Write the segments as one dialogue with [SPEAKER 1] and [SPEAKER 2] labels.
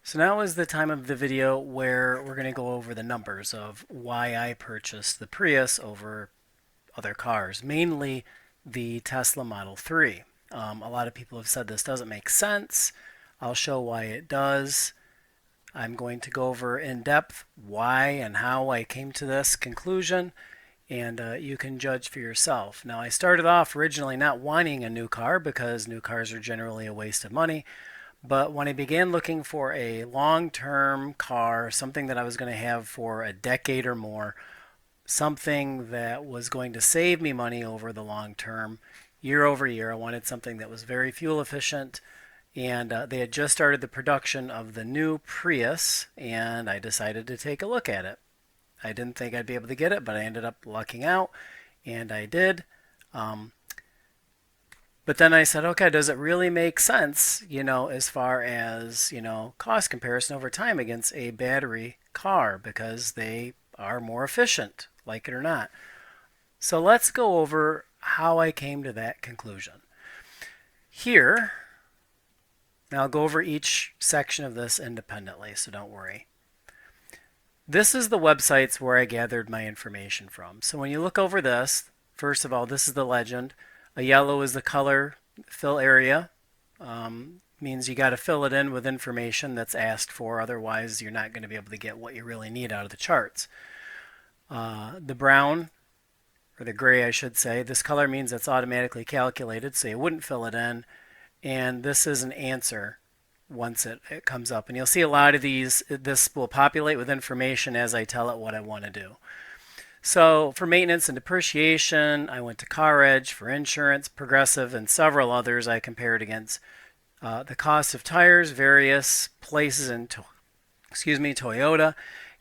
[SPEAKER 1] So now is the time of the video where we're going to go over the numbers of why I purchased the Prius over other cars, mainly the Tesla Model 3. A lot of people have said this doesn't make sense. I'll show why it does. I'm going to go over in depth why and how I came to this conclusion, and you can judge for yourself. Now, I started off originally not wanting a new car because new cars are generally a waste of money. But when I began looking for a long-term car, something that I was going to have for a decade or more, something that was going to save me money over the long term, year over year, I wanted something that was very fuel efficient. And they had just started the production of the new Prius, and I decided to take a look at it. I didn't think I'd be able to get it, but I ended up lucking out, and I did. Um, but then I said, okay, does it really make sense, as far as, cost comparison over time against a battery car because they are more efficient, like it or not. So let's go over how I came to that conclusion. Here, now I'll go over each section of this independently, so don't worry. This is the websites where I gathered my information from. So when you look over this, first of all, this is the legend. A yellow is the color fill area. Means you got to fill it in with information that's asked for. Otherwise, you're not going to be able to get what you really need out of the charts. The brown, or the gray, I should say, this color means it's automatically calculated, so you wouldn't fill it in. And this is an answer once it comes up. And you'll see a lot of these, this will populate with information as I tell it what I want to do. So for maintenance and depreciation, I went to CarEdge. For insurance, Progressive, and several others I compared against the cost of tires, various places in Toyota,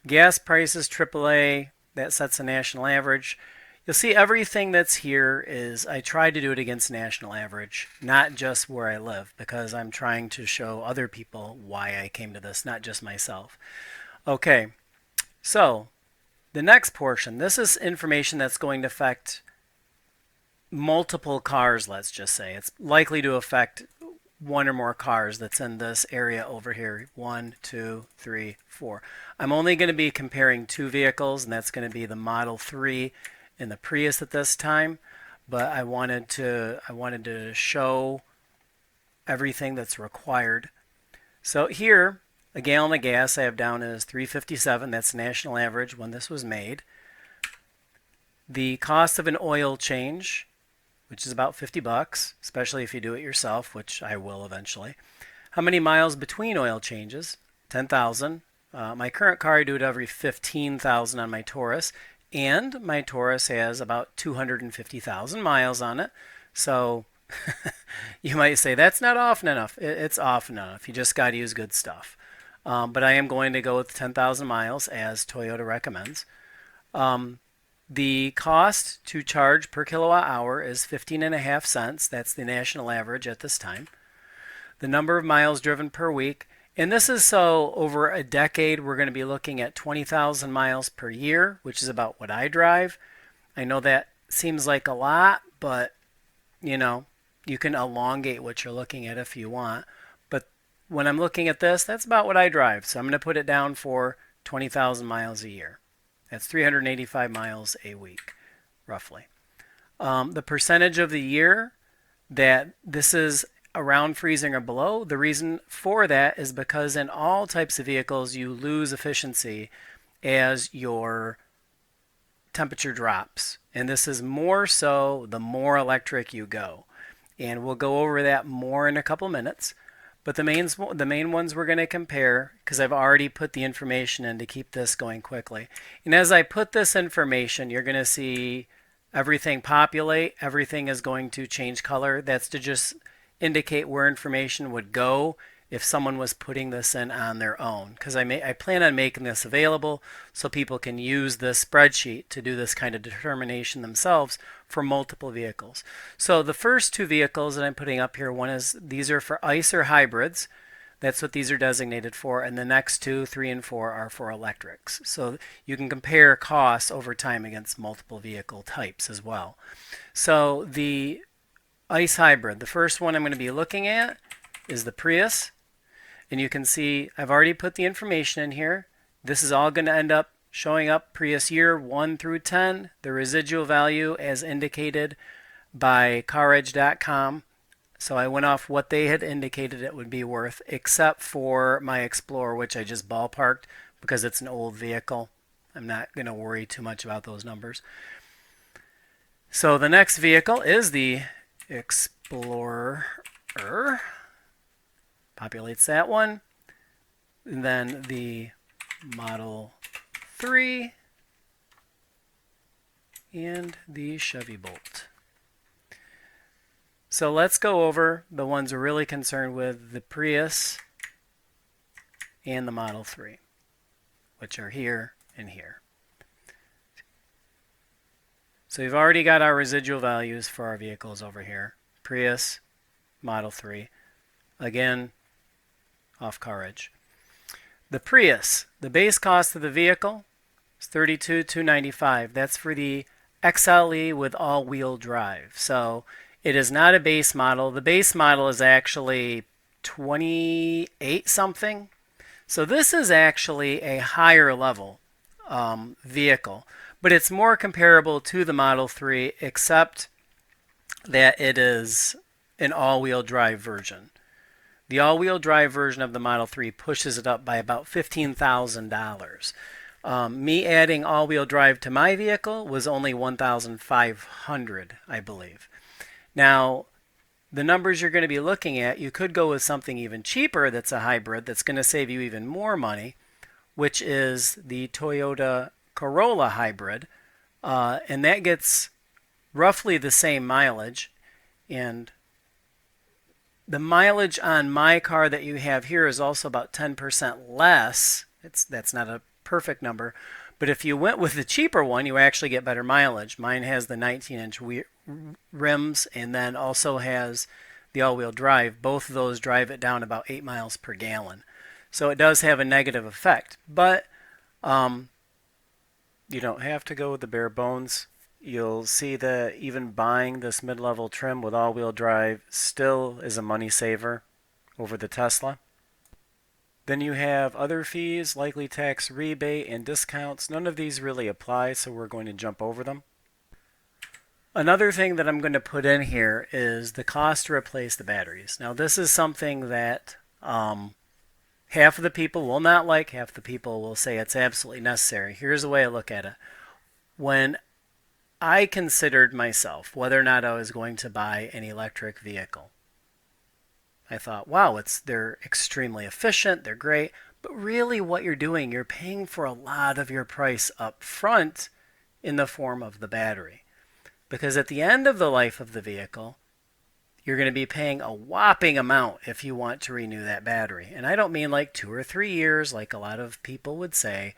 [SPEAKER 1] gas prices, AAA, that sets a national average. You'll see everything that's here is I tried to do it against national average, not just where I live, because I'm trying to show other people why I came to this, not just myself. Okay, so the next portion, this is information that's going to affect multiple cars, let's just say. It's likely to affect one or more cars that's in this area over here. 1, 2, 3, 4. I'm only going to be comparing two vehicles, and that's going to be the Model 3 and the Prius at this time. But I wanted to show everything that's required. So here, a gallon of gas I have down as 357. That's national average when this was made. The cost of an oil change, which is about 50 bucks, especially if you do it yourself, which I will eventually. How many miles between oil changes? 10,000. My current car, I do it every 15,000 on my Taurus, and my Taurus has about 250,000 miles on it. So you might say that's not often enough. It's often enough. You just got to use good stuff. But I am going to go with 10,000 miles as Toyota recommends. The cost to charge per kilowatt hour is 15.5 cents. That's the national average at this time. The number of miles driven per week. And this is so over a decade, we're going to be looking at 20,000 miles per year, which is about what I drive. I know that seems like a lot, but you can elongate what you're looking at if you want. But when I'm looking at this, that's about what I drive. So I'm going to put it down for 20,000 miles a year. That's 385 miles a week, roughly. The percentage of the year that this is around freezing or below, the reason for that is because in all types of vehicles, you lose efficiency as your temperature drops. And this is more so the more electric you go. And we'll go over that more in a couple minutes. But the main ones we're going to compare, because I've already put the information in to keep this going quickly. And as I put this information, you're going to see everything populate. Everything is going to change color. That's to just indicate where information would go if someone was putting this in on their own. Because I plan on making this available so people can use this spreadsheet to do this kind of determination themselves for multiple vehicles. So the first two vehicles that I'm putting up here, these are for ICE or hybrids. That's what these are designated for. And the next 2, 3, and 4 are for electrics. So you can compare costs over time against multiple vehicle types as well. So the ICE hybrid, the first one I'm going to be looking at is the Prius. And you can see I've already put the information in here. This is all going to end up showing up Prius year 1 through 10, the residual value as indicated by caredge.com. So I went off what they had indicated it would be worth, except for my Explorer, which I just ballparked because it's an old vehicle. I'm not going to worry too much about those numbers. So the next vehicle is the Explorer. Populates that one. And then the Model 3 and the Chevy Bolt. So let's go over the ones we're really concerned with, the Prius and the Model 3, which are here and here. So we've already got our residual values for our vehicles over here. Prius, Model 3. Again, off CarEdge. The Prius, the base cost of the vehicle is $32,295. That's for the XLE with all-wheel drive. So it is not a base model. The base model is actually 28 something. So this is actually a higher level vehicle, but it's more comparable to the Model 3, except that it is an all-wheel drive version. The all-wheel drive version of the Model 3 pushes it up by about $15,000. Me adding all-wheel drive to my vehicle was only $1,500, I believe. Now, the numbers you're going to be looking at, you could go with something even cheaper that's a hybrid that's going to save you even more money, which is the Toyota Corolla hybrid. And that gets roughly the same mileage. And the mileage on my car that you have here is also about 10% less. That's not a perfect number. But if you went with the cheaper one, you actually get better mileage. Mine has the 19-inch rims and then also has the all-wheel drive. Both of those drive it down about 8 miles per gallon. So it does have a negative effect. But you don't have to go with the bare bones. You'll see that even buying this mid-level trim with all-wheel drive still is a money saver over the Tesla. Then you have other fees, likely tax rebate, and discounts. None of these really apply, so we're going to jump over them. Another thing that I'm going to put in here is the cost to replace the batteries. Now this is something that half of the people will not like, half the people will say it's absolutely necessary. Here's the way I look at it. When I considered myself whether or not I was going to buy an electric vehicle, I thought, wow, they're extremely efficient, they're great, but really what you're doing, you're paying for a lot of your price up front in the form of the battery. Because at the end of the life of the vehicle, you're going to be paying a whopping amount if you want to renew that battery. And I don't mean like 2 or 3 years like a lot of people would say,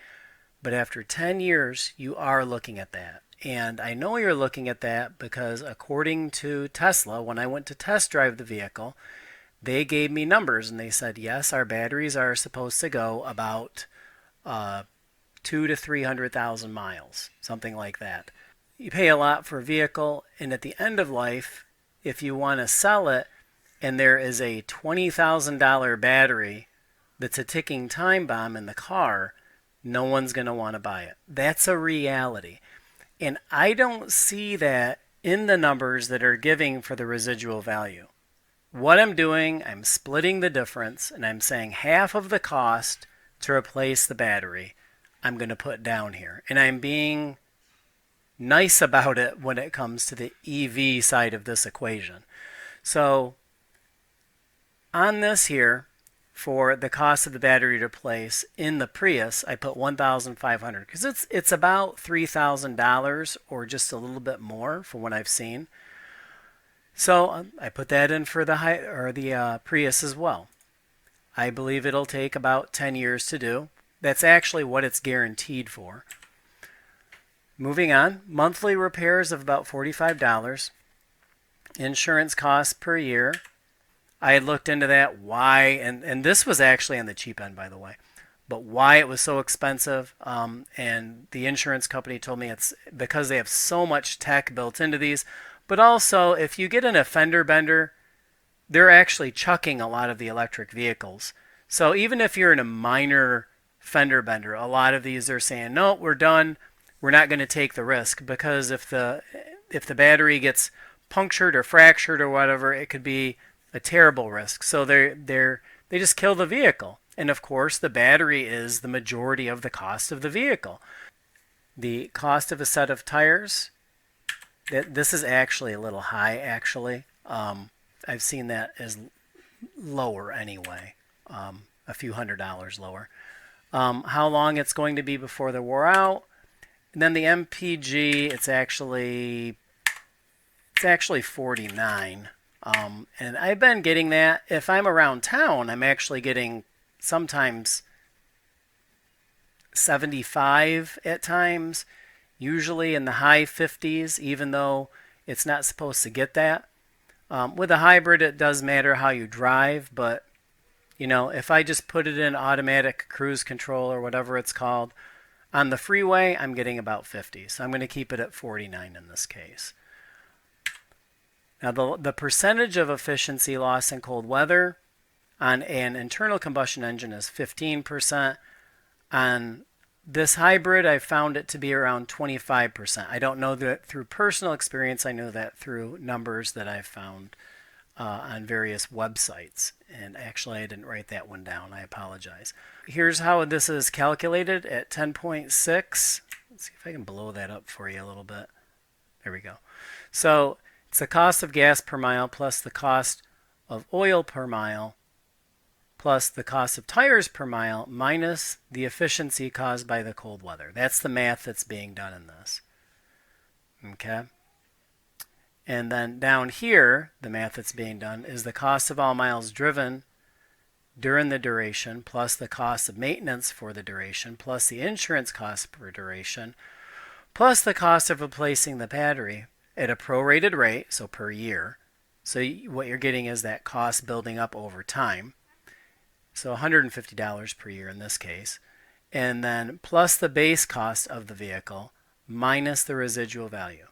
[SPEAKER 1] but after 10 years, you are looking at that. And I know you're looking at that because according to Tesla, when I went to test drive the vehicle, they gave me numbers and they said, yes, our batteries are supposed to go about 200,000 to 300,000 miles, something like that. You pay a lot for a vehicle, and at the end of life, if you want to sell it and there is a $20,000 battery that's a ticking time bomb in the car, no one's going to want to buy it. That's a reality. And I don't see that in the numbers that are giving for the residual value. What I'm doing, I'm splitting the difference, and I'm saying half of the cost to replace the battery I'm going to put down here. And I'm being nice about it when it comes to the EV side of this equation. So on this here, for the cost of the battery to replace in the Prius, I put $1,500 because it's about $3,000 or just a little bit more from what I've seen. So I put that in for the Prius as well. I believe it'll take about 10 years to do. That's actually what it's guaranteed for. Moving on, monthly repairs of about $45. Insurance costs per year. I had looked into that, why, and this was actually on the cheap end, by the way, but why it was so expensive. And the insurance company told me it's because they have so much tech built into these, but also if you get an fender bender, they're actually chucking a lot of the electric vehicles. So even if you're in a minor fender bender, a lot of these are saying, no, we're done. We're not going to take the risk, because if the battery gets punctured or fractured or whatever, it could be a terrible risk. So they just kill the vehicle. And of course, the battery is the majority of the cost of the vehicle. The cost of a set of tires, this is actually a little high, actually. I've seen that as lower anyway, a few $100s lower. How long it's going to be before they're wore out. And then the MPG, it's actually 49. And I've been getting that. If I'm around town, I'm actually getting sometimes 75 at times, usually in the high 50s, even though it's not supposed to get that. With a hybrid, it does matter how you drive, but if I just put it in automatic cruise control or whatever it's called, on the freeway, I'm getting about 50. So I'm going to keep it at 49 in this case. Now, the percentage of efficiency loss in cold weather on an internal combustion engine is 15%. On this hybrid, I found it to be around 25%. I don't know that through personal experience. I know that through numbers that I've found on various websites. And actually, I didn't write that one down. I apologize. Here's how this is calculated at 10.6. Let's see if I can blow that up for you a little bit. There we go. So it's the cost of gas per mile plus the cost of oil per mile plus the cost of tires per mile minus the efficiency caused by the cold weather. That's the math that's being done in this. Okay? And then down here, the math that's being done is the cost of all miles driven during the duration plus the cost of maintenance for the duration plus the insurance cost per duration plus the cost of replacing the battery at a prorated rate, so per year. So what you're getting is that cost building up over time. So $150 per year in this case. And then plus the base cost of the vehicle minus the residual value.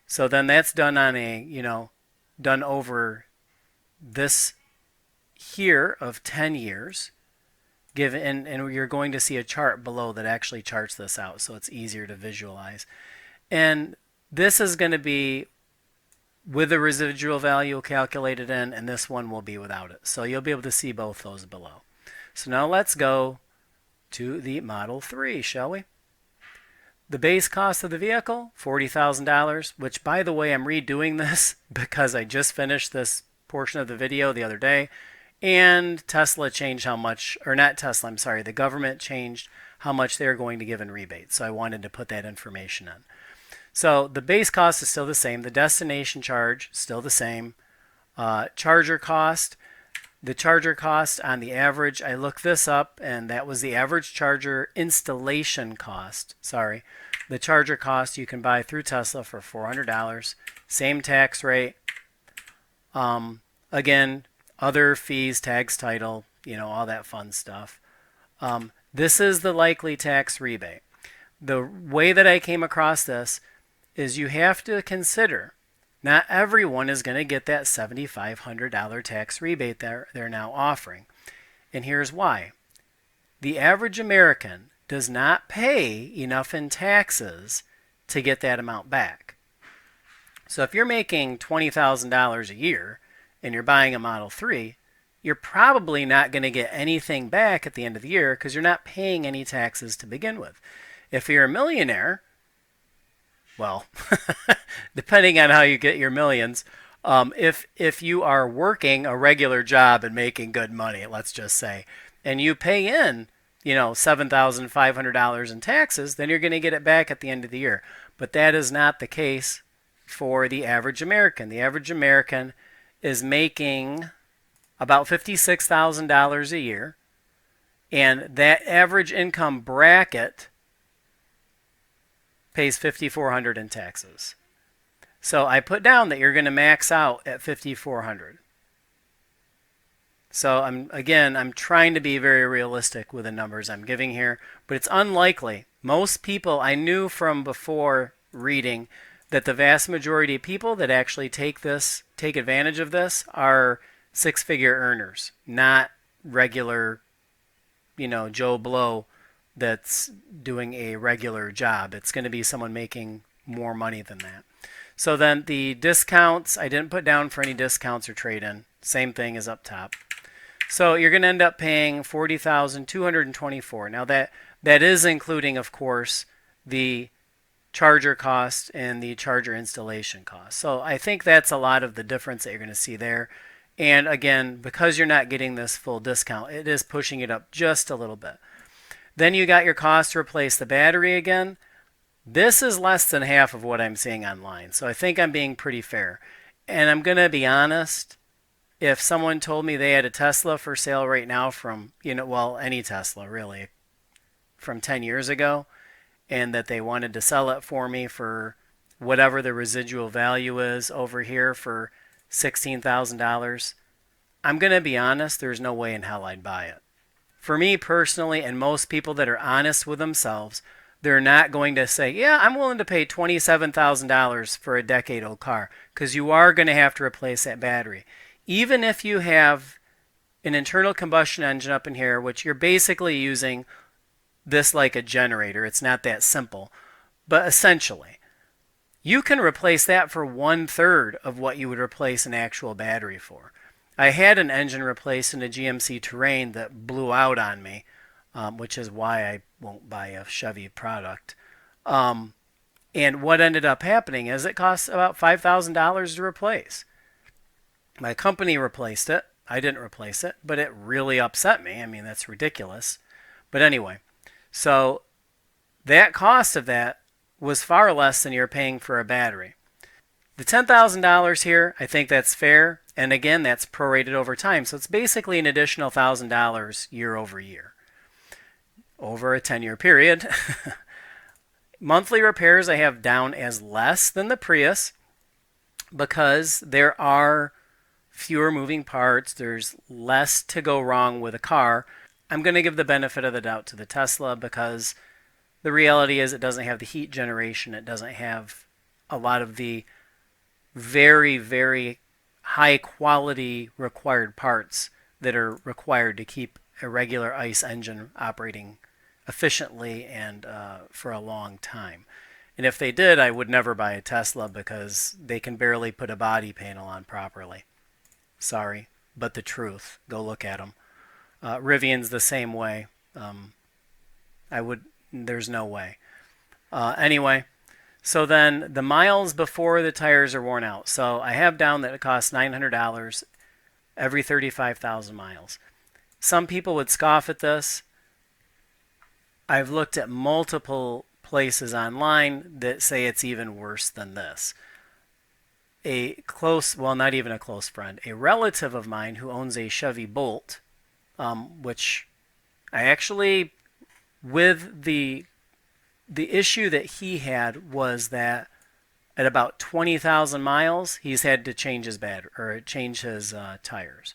[SPEAKER 1] So then that's done on done over this here of 10 years. And you're going to see a chart below that actually charts this out, so it's easier to visualize. And this is going to be with the residual value calculated in, and this one will be without it. So you'll be able to see both those below. So now let's go to the Model 3, shall we? The base cost of the vehicle, $40,000, which, by the way, I'm redoing this because I just finished this portion of the video the other day, and Tesla changed how much, or not Tesla, I'm sorry, the government changed how much they're going to give in rebates. So I wanted to put that information in. So the base cost is still the same. The destination charge, still the same. Charger cost. The charger cost on the average, I looked this up, and that was the average charger installation cost. Sorry. The charger cost you can buy through Tesla for $400. Same tax rate. Again, other fees, tags, title, all that fun stuff. This is the likely tax rebate. The way that I came across this is you have to consider not everyone is going to get that $7,500 tax rebate they're now offering. And here's why. The average American does not pay enough in taxes to get that amount back. So if you're making $20,000 a year and you're buying a Model 3, you're probably not going to get anything back at the end of the year because you're not paying any taxes to begin with. If you're a millionaire, well, depending on how you get your millions, if you are working a regular job and making good money, let's just say, and you pay in, $7,500 in taxes, then you're going to get it back at the end of the year. But that is not the case for the average American. The average American is making about $56,000 a year, and that average income bracket pays $5,400 in taxes. So I put down that you're going to max out at $5,400. So I'm trying to be very realistic with the numbers I'm giving here, but it's unlikely. Most people I knew from before reading that the vast majority of people that actually take advantage of this are six-figure earners, not regular, Joe Blow that's doing a regular job. It's going to be someone making more money than that. So then the discounts, I didn't put down for any discounts or trade-in. Same thing as up top. So you're going to end up paying $40,224. Now that is including, of course, the charger cost and the charger installation cost. So I think that's a lot of the difference that you're going to see there. And again, because you're not getting this full discount, it is pushing it up just a little bit. Then you got your cost to replace the battery again. This is less than half of what I'm seeing online. So I think I'm being pretty fair. And I'm going to be honest, if someone told me they had a Tesla for sale right now from, any Tesla really, from 10 years ago, and that they wanted to sell it for me for whatever the residual value is over here for $16,000, I'm going to be honest, there's no way in hell I'd buy it. For me personally, and most people that are honest with themselves, they're not going to say, yeah, I'm willing to pay $27,000 for a decade-old car, because you are going to have to replace that battery. Even if you have an internal combustion engine up in here, which you're basically using this like a generator. It's not that simple. But essentially, you can replace that for 1/3 of what you would replace an actual battery for. I had an engine replaced in a GMC Terrain that blew out on me, which is why I won't buy a Chevy product. And what ended up happening is it cost about $5,000 to replace. My company replaced it. I didn't replace it, but it really upset me. I mean, that's ridiculous. But anyway, so that cost of that was far less than you're paying for a battery. The $10,000 here, I think that's fair. And again, that's prorated over time. So it's basically an additional $1,000 year over year over a 10-year period. Monthly repairs I have down as less than the Prius because there are fewer moving parts. There's less to go wrong with a car. I'm going to give the benefit of the doubt to the Tesla because the reality is it doesn't have the heat generation. It doesn't have a lot of the very, very high quality required parts that are required to keep a regular ICE engine operating efficiently and for a long time. And if they did, I would never buy a Tesla because they can barely put a body panel on properly. Sorry, but the truth. Go look at them. Rivian's the same way. There's no way. Anyway, so then the miles before the tires are worn out. So I have down that it costs $900 every 35,000 miles. Some people would scoff at this. I've looked at multiple places online that say it's even worse than this. Not even a close friend, a relative of mine who owns a Chevy Bolt, which I actually, with the issue that he had was that at about 20,000 miles, he's had to change his tires.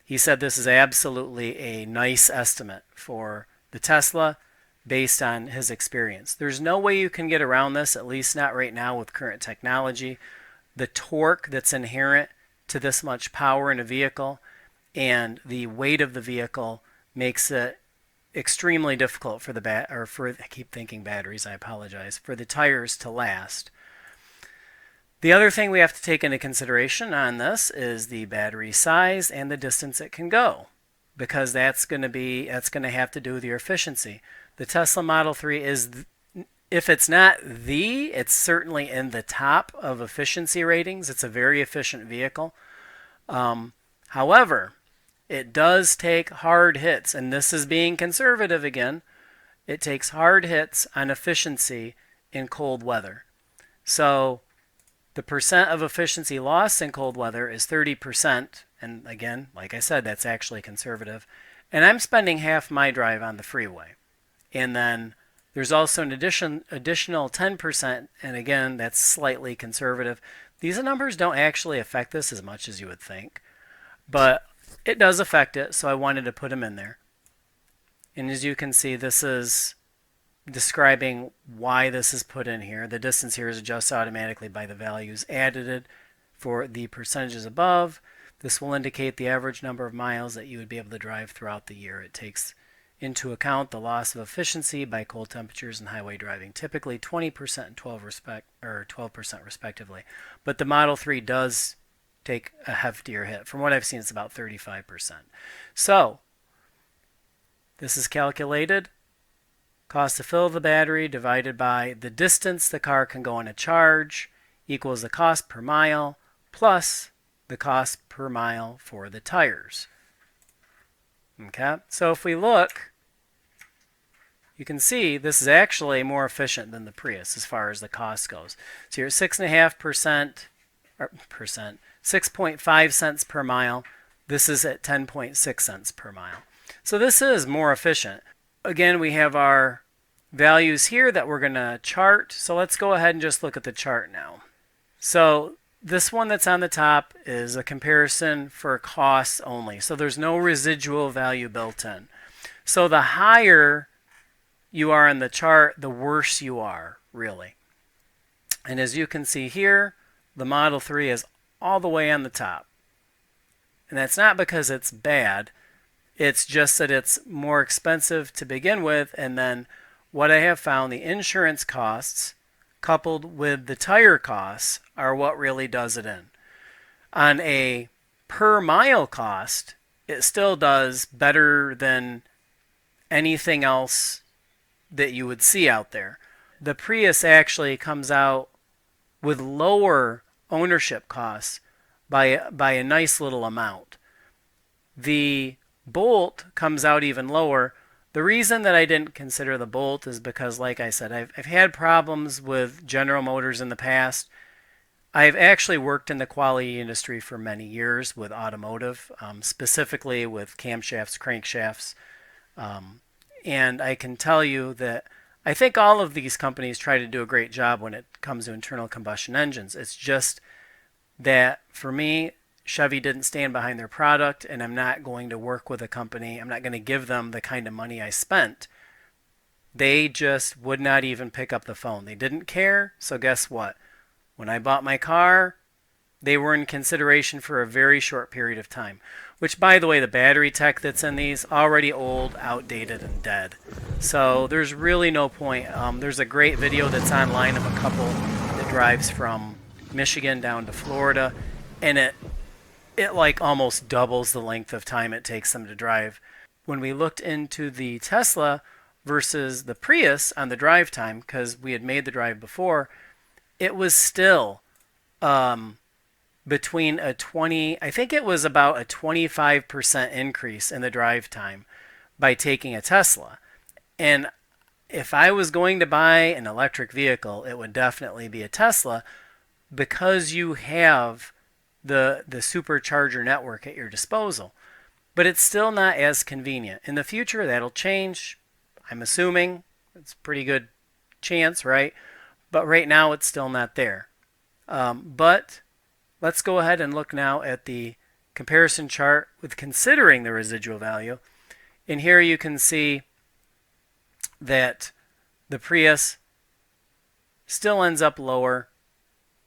[SPEAKER 1] He said this is absolutely a nice estimate for the Tesla based on his experience. There's no way you can get around this, at least not right now with current technology. The torque that's inherent to this much power in a vehicle and the weight of the vehicle makes it extremely difficult for I keep thinking batteries, I apologize, for the tires to last. The other thing we have to take into consideration on this is the battery size and the distance it can go, because that's going to have to do with your efficiency. The Tesla Model 3 is, if it's not it's certainly in the top of efficiency ratings. It's a very efficient vehicle. However, it does take hard hits, and this is being conservative again. It takes hard hits on efficiency in cold weather. So the percent of efficiency lost in cold weather is 30%. And again, like I said, that's actually conservative. And I'm spending half my drive on the freeway. And then there's also an additional 10%. And again, that's slightly conservative. These numbers don't actually affect this as much as you would think. But it does affect it, so I wanted to put them in there. And as you can see, this is describing why this is put in here. The distance here is adjusted automatically by the values added for the percentages above. This will indicate the average number of miles that you would be able to drive throughout the year. It takes into account the loss of efficiency by cold temperatures and highway driving, typically 20% and 12% respectively. But the Model 3 does take a heftier hit. From what I've seen, it's about 35%. So this is calculated. Cost to fill the battery divided by the distance the car can go on a charge equals the cost per mile plus the cost per mile for the tires. Okay, so if we look, you can see this is actually more efficient than the Prius as far as the cost goes. So you're at 6.5 cents per mile. This is at 10.6 cents per mile. So this is more efficient. Again, we have our values here that we're going to chart. So let's go ahead and just look at the chart now. So this one that's on the top is a comparison for costs only. So there's no residual value built in. So the higher you are in the chart, the worse you are, really. And as you can see here, the Model 3 is all the way on the top. And that's not because it's bad. It's just that it's more expensive to begin with. And then what I have found, the insurance costs coupled with the tire costs are what really does it in. On a per mile cost, it still does better than anything else that you would see out there. The Prius actually comes out with lower ownership costs by a nice little amount. The Bolt comes out even lower. The reason that I didn't consider the Bolt is because, like I said, I've had problems with General Motors in the past. I've actually worked in the quality industry for many years with automotive, specifically with camshafts, crankshafts. And I can tell you that I think all of these companies try to do a great job when it comes to internal combustion engines. It's just that for me, Chevy didn't stand behind their product, and I'm not going to work with a company. I'm not going to give them the kind of money I spent. They just would not even pick up the phone. They didn't care. So guess what? When I bought my car, they were in consideration for a very short period of time. Which, by the way, the battery tech that's in these, already old, outdated, and dead. So there's really no point. There's a great video that's online of a couple that drives from Michigan down to Florida, and it like almost doubles the length of time it takes them to drive. When we looked into the Tesla versus the Prius on the drive time, because we had made the drive before, it was still between a 20, I think it was about a 25% increase in the drive time by taking a Tesla. And if I was going to buy an electric vehicle, it would definitely be a Tesla, because you have the supercharger network at your disposal. But it's still not as convenient. In the future, that'll change. I'm assuming it's a pretty good chance, right? But right now, it's still not there. But let's go ahead and look now at the comparison chart with considering the residual value. And here you can see that the Prius still ends up lower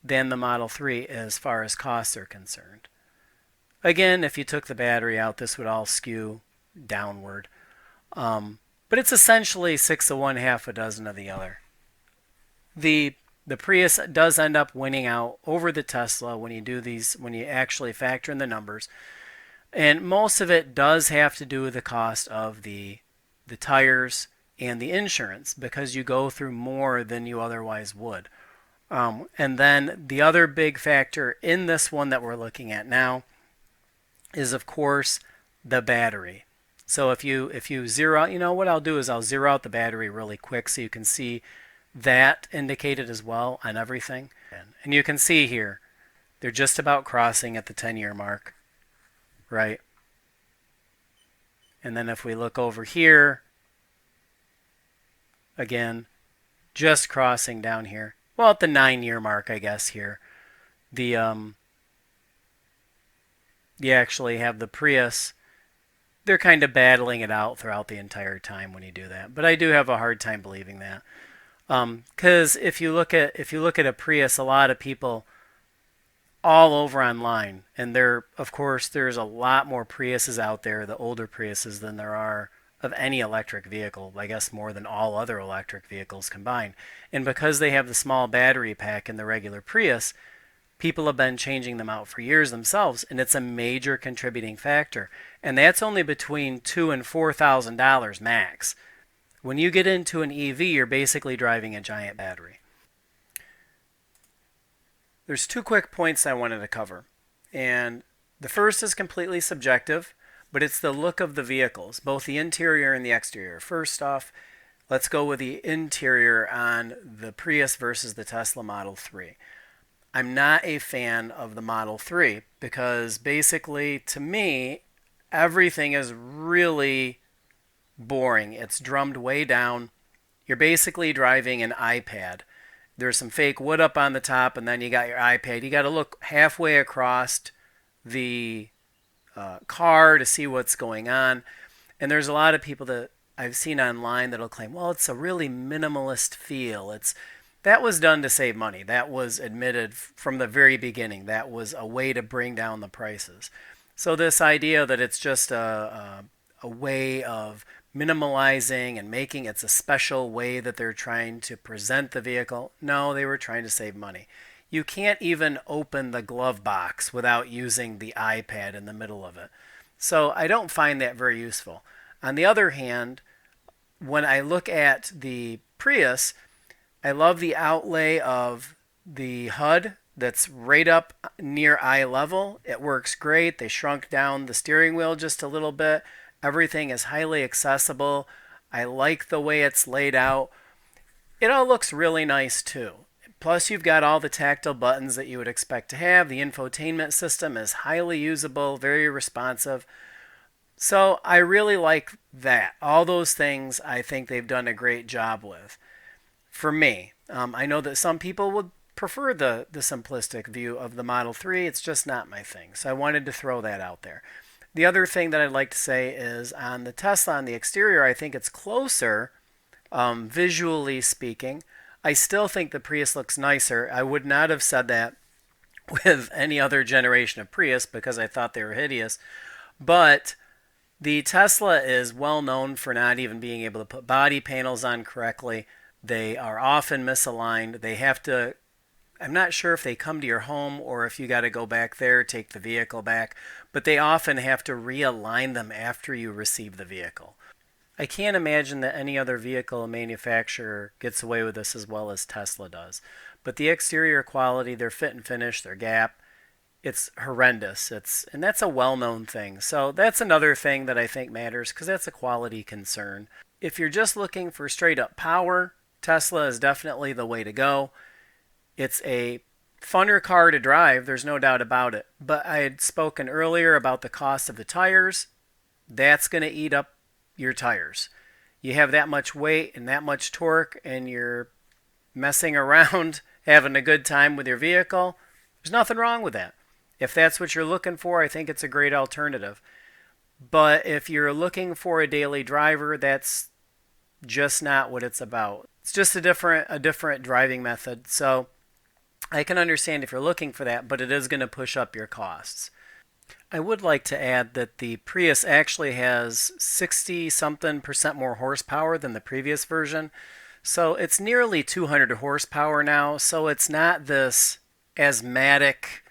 [SPEAKER 1] than the Model 3 as far as costs are concerned. Again, if you took the battery out, this would all skew downward. But it's essentially 6 of one, half a dozen of the other. The Prius does end up winning out over the Tesla when you do these, when you actually factor in the numbers. And most of it does have to do with the cost of the tires and the insurance, because you go through more than you otherwise would. And then the other big factor in this one that we're looking at now is, of course, the battery. So if you zero out, what I'll do is I'll zero out the battery really quick so you can see that indicated as well on everything. And you can see here, they're just about crossing at the 10-year mark, right? And then if we look over here, again, just crossing down here. Well, at the 9-year mark, I guess, here. You actually have the Prius. They're kind of battling it out throughout the entire time when you do that. But I do have a hard time believing that. Because if you look at a Prius, a lot of people all over online. And there, of course, there's a lot more Priuses out there, the older Priuses, than there are of any electric vehicle. I guess more than all other electric vehicles combined. And because they have the small battery pack in the regular Prius, people have been changing them out for years themselves, and it's a major contributing factor. And that's only between $2,000 and $4,000 max. When you get into an EV, you're basically driving a giant battery. There's two quick points I wanted to cover. And the first is completely subjective, but it's the look of the vehicles, both the interior and the exterior. First off, let's go with the interior on the Prius versus the Tesla Model 3. I'm not a fan of the Model 3 because basically, to me, everything is really boring. It's drummed way down. You're basically driving an iPad. There's some fake wood up on the top, and then you got your iPad. You got to look halfway across the car to see what's going on. And there's a lot of people that I've seen online that'll claim, well, it's a really minimalist feel. That was done to save money. That was admitted from the very beginning. That was a way to bring down the prices. So this idea that it's just a way of minimalizing and making it's a special way that they're trying to present the vehicle. No, they were trying to save money. You can't even open the glove box without using the iPad in the middle of it. So I don't find that very useful. On the other hand, when I look at the Prius, I love the outlay of the HUD that's right up near eye level. It works great. They shrunk down the steering wheel just a little bit. Everything is highly accessible. I like the way it's laid out. It all looks really nice too. Plus, you've got all the tactile buttons that you would expect to have. The infotainment system is highly usable, very responsive. So I really like that. All those things I think they've done a great job with. For me, I know that some people would prefer the simplistic view of the Model 3. It's just not my thing. So I wanted to throw that out there. The other thing that I'd like to say is on the Tesla, on the exterior, I think it's closer, visually speaking. I still think the Prius looks nicer. I would not have said that with any other generation of Prius because I thought they were hideous. But the Tesla is well known for not even being able to put body panels on correctly. They are often misaligned. They have to, I'm not sure if they come to your home or if you got to go back there, take the vehicle back, but they often have to realign them after you receive the vehicle. I can't imagine that any other vehicle manufacturer gets away with this as well as Tesla does. But the exterior quality, their fit and finish, their gap, it's horrendous. And that's a well-known thing. So that's another thing that I think matters because that's a quality concern. If you're just looking for straight up power, Tesla is definitely the way to go. It's a funner car to drive, there's no doubt about it. But I had spoken earlier about the cost of the tires. That's going to eat up your tires. You have that much weight and that much torque and you're messing around, having a good time with your vehicle. There's nothing wrong with that. If that's what you're looking for, I think it's a great alternative. But if you're looking for a daily driver, that's just not what it's about. It's just a different driving method. So I can understand if you're looking for that, but it is going to push up your costs. I would like to add that the Prius actually has 60-something% more horsepower than the previous version. So it's nearly 200 horsepower now. So it's not this asthmatic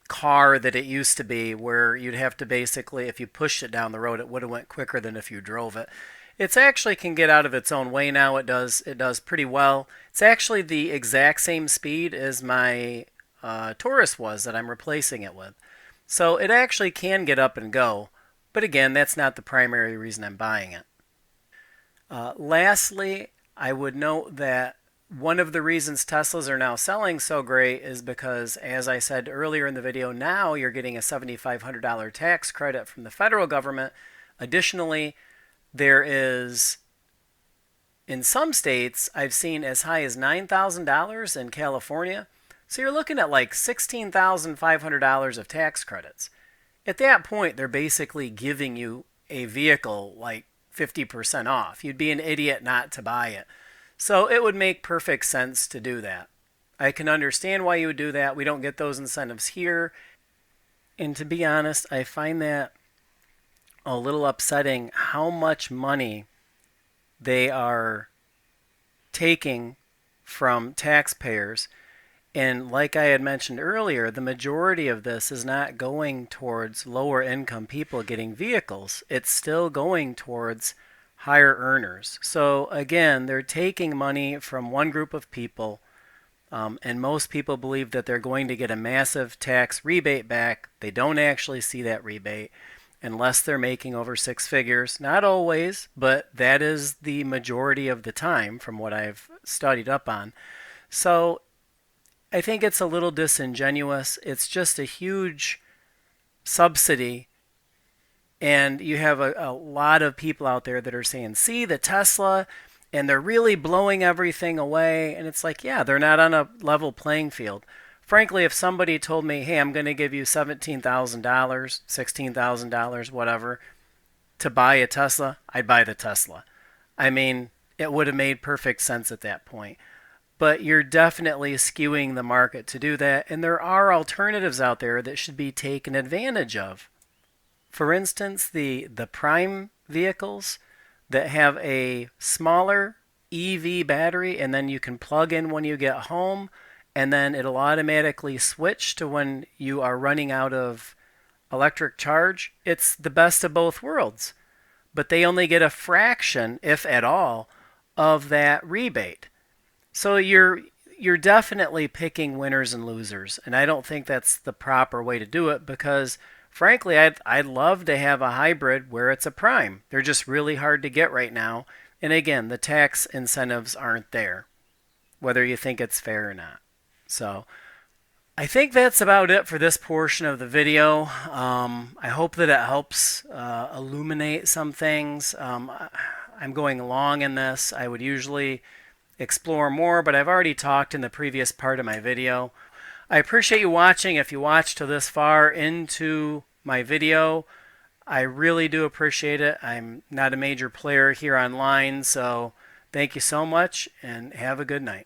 [SPEAKER 1] car that it used to be where you'd have to basically, if you pushed it down the road, it would have went quicker than if you drove it. It actually can get out of its own way now. It does pretty well. It's actually the exact same speed as my Taurus was that I'm replacing it with. So it actually can get up and go. But again, that's not the primary reason I'm buying it. Lastly, I would note that one of the reasons Teslas are now selling so great is because, as I said earlier in the video, now you're getting a $7,500 tax credit from the federal government. Additionally, there is, in some states, I've seen as high as $9,000 in California. So you're looking at like $16,500 of tax credits. At that point, they're basically giving you a vehicle like 50% off. You'd be an idiot not to buy it. So it would make perfect sense to do that. I can understand why you would do that. We don't get those incentives here. And to be honest, I find that a little upsetting how much money they are taking from taxpayers. And like I had mentioned earlier, the majority of this is not going towards lower income people getting vehicles. It's still going towards higher earners. So again, they're taking money from one group of people, and most people believe that they're going to get a massive tax rebate back. They don't actually see that rebate unless they're making over six figures. Not always, but that is the majority of the time from what I've studied up on. So I think it's a little disingenuous. It's just a huge subsidy. And you have a lot of people out there that are saying, see, the Tesla, and they're really blowing everything away. And it's like, yeah, they're not on a level playing field. Frankly, if somebody told me, hey, I'm going to give you $17,000, $16,000, whatever, to buy a Tesla, I'd buy the Tesla. I mean, it would have made perfect sense at that point. But you're definitely skewing the market to do that. And there are alternatives out there that should be taken advantage of. For instance, the prime vehicles that have a smaller EV battery and then you can plug in when you get home and then it'll automatically switch to when you are running out of electric charge. It's the best of both worlds. But they only get a fraction, if at all, of that rebate. So you're definitely picking winners and losers, and I don't think that's the proper way to do it because frankly, I'd love to have a hybrid where it's a prime. They're just really hard to get right now. And again, the tax incentives aren't there, whether you think it's fair or not. So I think that's about it for this portion of the video. I hope that it helps illuminate some things. I'm going long in this. I would usually explore more, but I've already talked in the previous part of my video. I appreciate you watching. If you watched to this far into my video, I really do appreciate it. I'm not a major player here online, so thank you so much and have a good night.